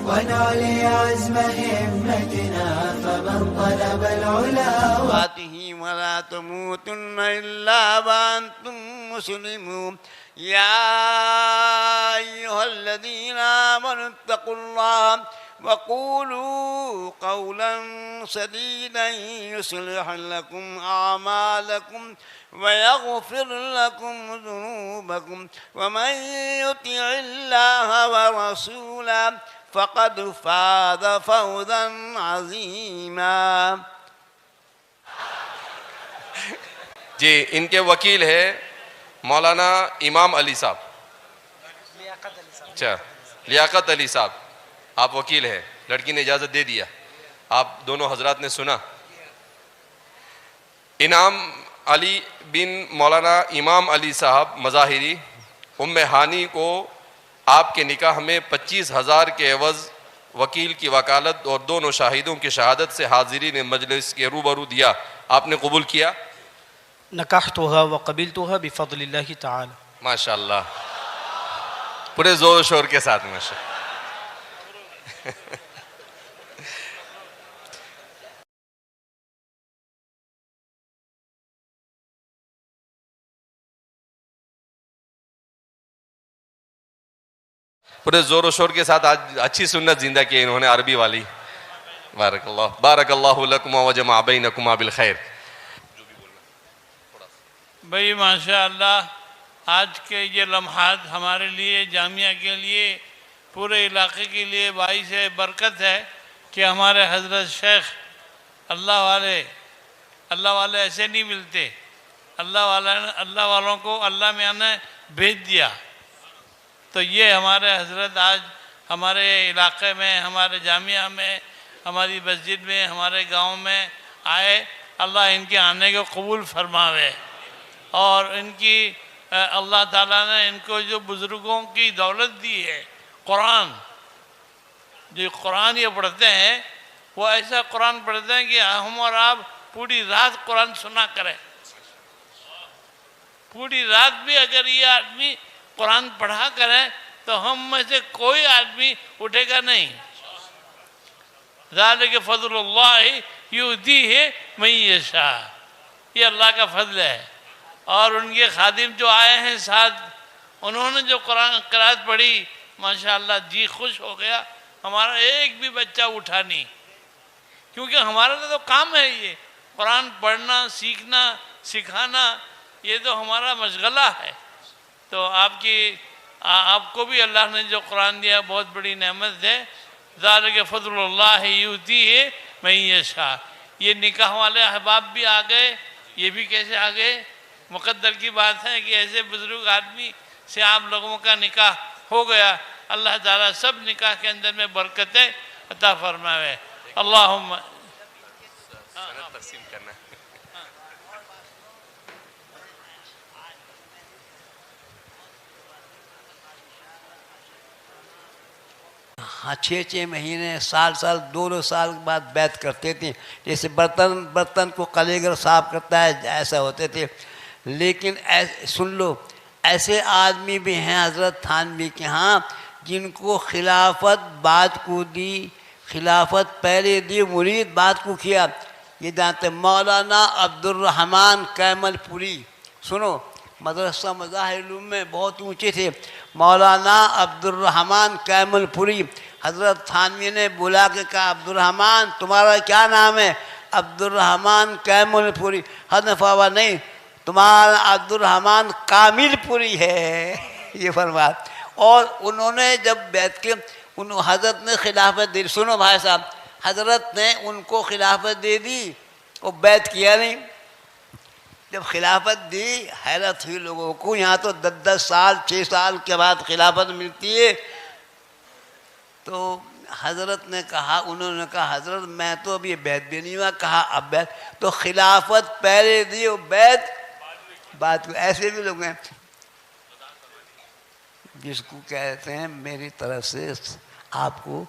ونعلي عزم همتنا فمن طلب العلا ولا تموتن إلا وأنتم مسلمون. يا أيها الذين آمنوا اتقوا الله وقولوا قولا سديدا يصلح لكم أعمالكم ويغفر لكم ذنوبكم ومن يطع الله ورسوله فقد فاز فوزا عظيما. جی ان کے وکیل ہے مولانا امام علی صاحب. اچھا لیاقت علی صاحب آپ وکیل ہیں, لڑکی نے اجازت دے دیا, آپ دونوں حضرات نے سنا. انعام علی بن مولانا امام علی صاحب مظاہری ام ہانی کو آپ کے نکاح میں 25,000 کے عوض وکیل کی وکالت اور دونوں شاہدوں کی شہادت سے حاضرین مجلس کے روبرو دیا. آپ نے قبول کیا؟ نکحتها وقبلتها بفضل اللہ تعالی. ماشاءاللہ, پورے زور و شور کے ساتھ ماشاءاللہ. پورے زور و شور کے ساتھ آج اچھی سنت زندہ کی انہوں نے, عربی والی. بارک اللہ لکم وجمع بینکما بالخیر. بھئی ماشاءاللہ آج کے یہ لمحات ہمارے لیے, جامعہ کے لیے, پورے علاقے کے لیے باعث برکت ہے کہ ہمارے حضرت شیخ اللہ والے ایسے نہیں ملتے. اللہ والوں کو اللہ میاں نے بھیج دیا. تو یہ ہمارے حضرت آج ہمارے علاقے میں, ہمارے جامعہ میں, ہماری مسجد میں, ہمارے گاؤں میں آئے. اللہ ان کے آنے کو قبول فرماوے, اور ان کی اللہ تعالیٰ نے ان کو جو بزرگوں کی دولت دی ہے, قرآن, جو قرآن یہ پڑھتے ہیں وہ ایسا قرآن پڑھتے ہیں کہ ہم اور آپ پوری رات قرآن سنا کریں. پوری رات بھی اگر یہ آدمی قرآن پڑھا کریں تو ہم میں سے کوئی آدمی اٹھے گا نہیں. ذالک فضل اللہ یؤتیہ من یشاء, یہ اللہ کا فضل ہے. اور ان کے خادم جو آئے ہیں ساتھ, انہوں نے جو قرآن قرات پڑھی ماشاءاللہ جی خوش ہو گیا. ہمارا ایک بھی بچہ اٹھا نہیں, کیونکہ ہمارا تو کام ہے یہ قرآن پڑھنا, سیکھنا, سکھانا, یہ تو ہمارا مشغلہ ہے. تو آپ کو بھی اللہ نے جو قرآن دیا بہت بڑی نعمت ہے. ذالک فضل اللہ یؤتیہ من یشاء. یہ نکاح والے احباب بھی آ گئے, یہ بھی کیسے آ گئے؟ مقدر کی بات ہے کہ ایسے بزرگ آدمی سے آپ لوگوں کا نکاح ہو گیا. اللہ تعالیٰ سب نکاح کے اندر میں برکتیں عطا فرمائے. اللہم ہاں 6 مہینے, سال, 2 سال بعد بیعت کرتے تھے. جیسے برتن کو کلیگر صاف کرتا ہے ایسا ہوتے تھے. لیکن سن لو, ایسے آدمی بھی ہیں حضرت تھانوی کے ہاں جن کو خلافت بعد کو دی, خلافت پہلے دی, مرید بعد کو کیا. یہ جانتے مولانا عبد الرحمن کیمل پوری, سنو مدرسہ مظاہر العلوم میں بہت اونچے تھے. مولانا عبد الرحمن کیمل پوری, حضرت تھانوی نے بلا کے کہا عبد الرحمن تمہارا کیا نام ہے؟ عبد الرحمن کیمل پوری. حضرت فاوا نہیں, تمہارا عبد الرحمن کامل پوری ہے, یہ فرمایا. اور انہوں نے جب بیعت کی, حضرت نے خلافت دی. سنو بھائی صاحب, حضرت نے ان کو خلافت دے دی, وہ بیعت کیا نہیں. جب خلافت دی حیرت ہوئی لوگوں کو. یہاں تو 10 سال 6 سال کے بعد خلافت ملتی ہے. تو حضرت نے کہا, انہوں نے کہا حضرت میں تو اب یہ بیعت بھی نہیں ہوا. کہا اب بیعت تو خلافت پہلے دی, وہ بیعت بعد کو. ایسے بھی لوگ ہیں جس کو کہتے ہیں میری طرف سے آپ کو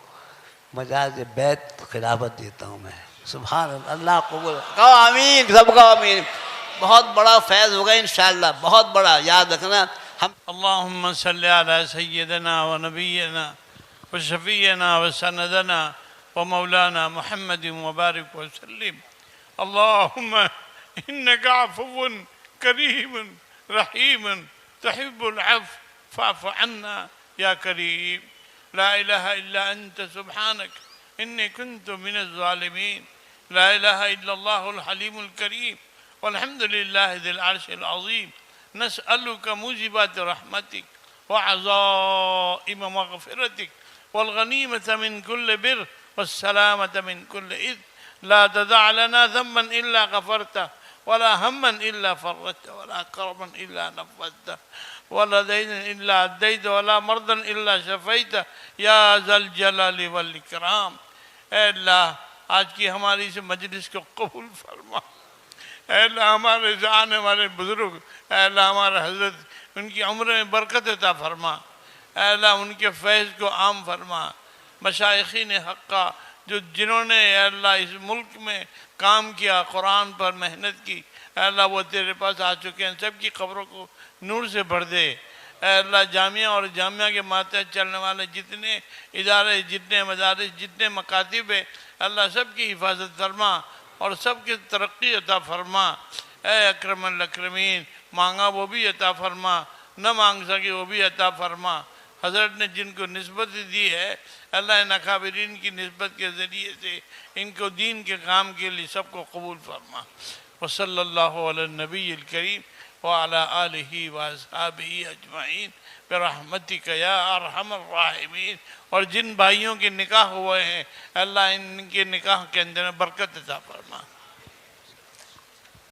مجاز بیعت خلافت دیتا ہوں میں. سبحان اللہ, اللہ قبول. کہو آمین, سب کہو آمین. بہت بڑا فیض ہوگا انشاءاللہ, بہت بڑا. یاد رکھنا. اللہم صلی علی سیدنا و نبینا وشفينا وسندنا ومولانا محمد وبارك وسلم. اللهم إنك عفو كريم رحيم تحب العفو فاعف عنا يا كريم. لا إله إلا أنت سبحانك إني كنت من الظالمين. لا إله إلا الله الحليم الكريم والحمد لله ذي العرش العظيم. نسألك موجبات رحمتك وعزائم مغفرتك والغنيمة من كل بر والسلامة من كل إثم. لا تدع لنا ذنبا إلا غفرته ولا هما إلا فرجته ولا كربا إلا نفذته ولا دينا إلا أديته ولا مرضا إلا شفيته يا ذا الجلال والإكرام. اے اللہ آج کی ہماری اس مجلس کو قبول فرما. اے اللہ ہمارے آنے والے بزرگ، اے اللہ ہمارے حضرت ان کی عمر میں برکت عطا فرما. اے اللہ ان کے فیض کو عام فرما. مشائخین حقہ جنہوں نے اے اللہ اس ملک میں کام کیا، قرآن پر محنت کی، اے اللہ وہ تیرے پاس آ چکے ہیں، سب کی قبروں کو نور سے بھر دے. اے اللہ جامعہ اور جامعہ کے ماتحت چلنے والے جتنے ادارے، جتنے مدارس، جتنے مکاتب ہیں، اللہ سب کی حفاظت فرما اور سب کی ترقی عطا فرما. اے اکرم الاکرمین، مانگا وہ بھی عطا فرما، نہ مانگ سکے وہ بھی عطا فرما. حضرت نے جن کو نسبت دی ہے اللہ ان اکابرین کی نسبت کے ذریعے سے ان کو دین کے کام کے لیے سب کو قبول فرما. وصلی اللہ علی النبی الکریم وعلی آلہ واصحابہ اجمعین برحمتک یا ارحم الراحمین. اور جن بھائیوں کے نکاح ہوئے ہیں اللہ ان کے نکاح کے اندر برکت عطا فرما.